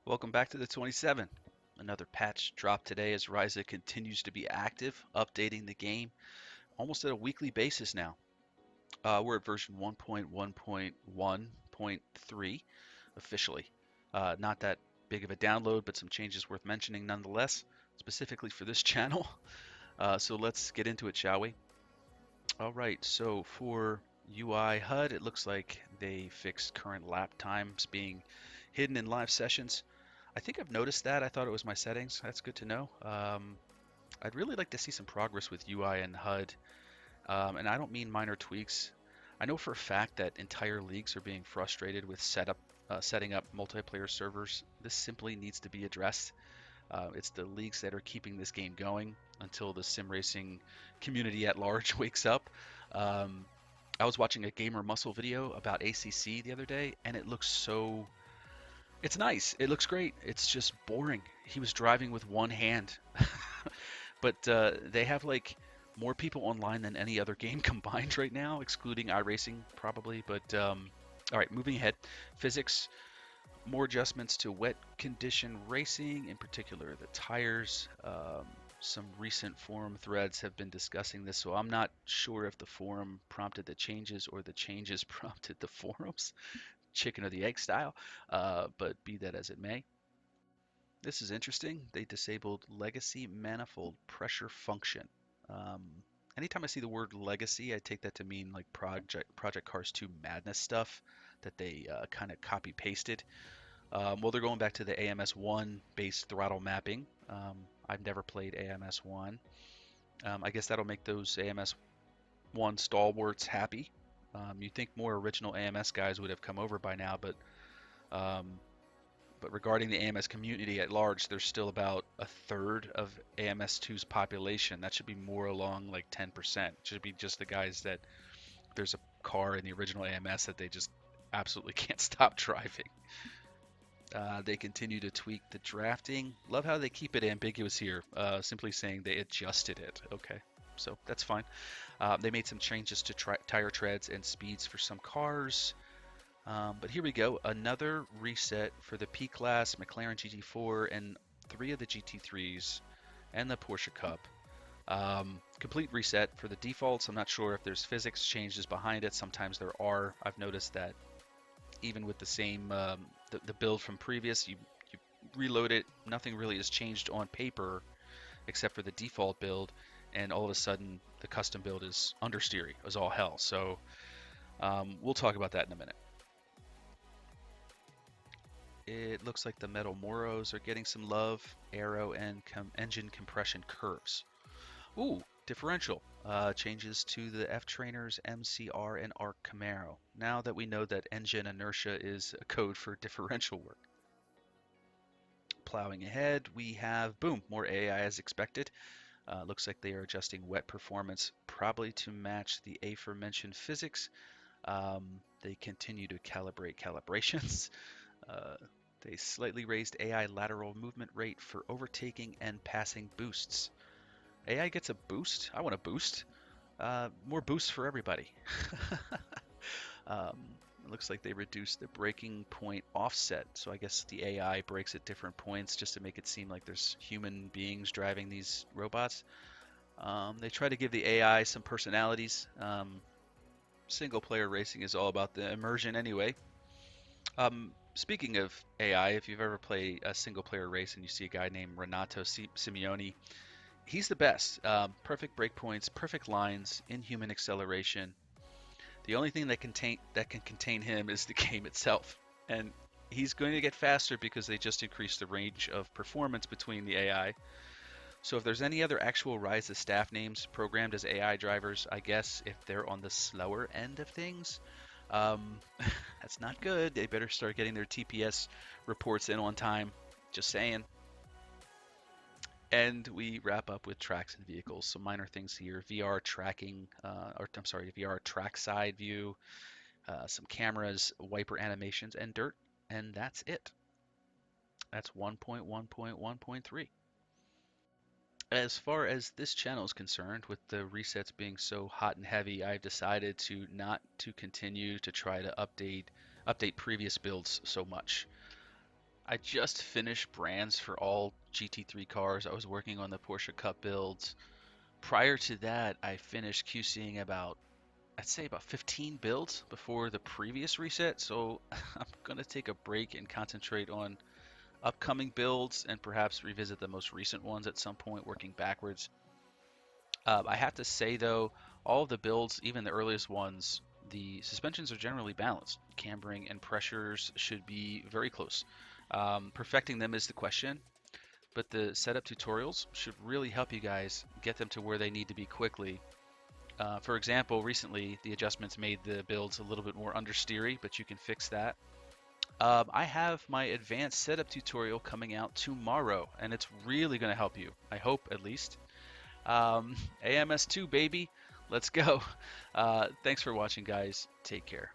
Welcome back to the 27. Another patch dropped today as Ryza continues to be active, updating the game almost at a weekly basis now. We're at version 1.1.1.3 officially. Not that big of a download, but some changes worth mentioning nonetheless, specifically for this channel. So let's get into it, shall we? All right, so for UI HUD, it looks like they fixed current lap times being hidden in live sessions. I think I've noticed that. I thought it was my settings. That's good to know. I'd really like to see some progress with UI and HUD. And I don't mean minor tweaks. I know for a fact that entire leagues are being frustrated with setting up multiplayer servers. This simply needs to be addressed. It's the leagues that are keeping this game going until the sim racing community at large wakes up. Um, I was watching a Gamer Muscle video about ACC the other day, and it looks so it's nice. It looks great. It's just boring. He was driving with one hand. But they have like more people online than any other game combined right now, excluding iRacing probably. But all right, moving ahead. Physics, more adjustments to wet condition racing, in particular the tires. Some recent forum threads have been discussing this, so I'm not sure if the forum prompted the changes or the changes prompted the forums, chicken or the egg style, but be that as it may. This is interesting. They disabled legacy manifold pressure function. Um, Anytime I see the word legacy, I take that to mean like Project Cars 2 madness stuff that they kind of copy pasted. Well, they're going back to the AMS1 based throttle mapping. I've never played AMS1. I guess that'll make those AMS1 stalwarts happy. You'd think more original AMS guys would have come over by now, um, but regarding the AMS community at large, there's still about a third of AMS2's population. That should be more along like 10%. It should be just the guys that there's a car in the original AMS that they just absolutely can't stop driving. They continue to tweak the drafting. Love how they keep it ambiguous here, simply saying they adjusted it. Okay, so that's fine. They made some changes to tire treads and speeds for some cars. But here we go, another reset for the P-Class, McLaren GT4, and 3 of the GT3s, and the Porsche Cup. Complete reset for the defaults. I'm not sure if there's physics changes behind it. Sometimes there are. I've noticed that even with the same the build from previous, you reload it, nothing really has changed on paper except for the default build, and all of a sudden the custom build is understeery as all hell. So we'll talk about that in a minute. It looks like the metal Moros are getting some love. Aero and engine compression curves. Ooh, differential. Changes to the F-Trainers, MCR, and ARC Camaro. Now that we know that engine inertia is a code for differential work. Plowing ahead, we have, boom, more AI as expected. Looks like they are adjusting wet performance, probably to match the aforementioned physics. They continue to calibrate calibrations. Uh, they slightly raised AI lateral movement rate for overtaking and passing boosts. AI gets a boost? I want a boost. More boosts for everybody. um, it looks like they reduced the braking point offset, so I guess the AI brakes at different points just to make it seem like there's human beings driving these robots. They try to give the AI some personalities. Single player racing is all about the immersion anyway. Speaking of AI, if you've ever played a single player race and you see a guy named Renato Simeone, he's the best. Perfect breakpoints, perfect lines, inhuman acceleration. The only thing that can contain him is the game itself, and he's going to get faster because they just increased the range of performance between the AI. So if there's any other actual Rise of staff names programmed as AI drivers, I guess if they're on the slower end of things, um, that's not good. They better start getting their TPS reports in on time. Just saying. And we wrap up with tracks and vehicles. Some minor things here: VR tracking, or I'm sorry, VR trackside view, some cameras, wiper animations, and dirt. And that's it. That's 1.1.1.3. As far as this channel is concerned, with the resets being so hot and heavy, I've decided to not to continue to try to update previous builds so much. I just finished brands for all GT3 cars. I was working on the Porsche Cup builds. Prior to that, I finished QCing I'd say about 15 builds before the previous reset. So I'm going to take a break and concentrate on upcoming builds and perhaps revisit the most recent ones at some point, working backwards. I have to say though, all of the builds, even the earliest ones, the suspensions are generally balanced. Cambering and pressures should be very close. Perfecting them is the question, but the setup tutorials should really help you guys get them to where they need to be quickly. For example, recently the adjustments made the builds a little bit more understeery, but you can fix that. I have my advanced setup tutorial coming out tomorrow, and it's really going to help you. I hope, at least. AMS2, baby. Let's go. Thanks for watching, guys. Take care.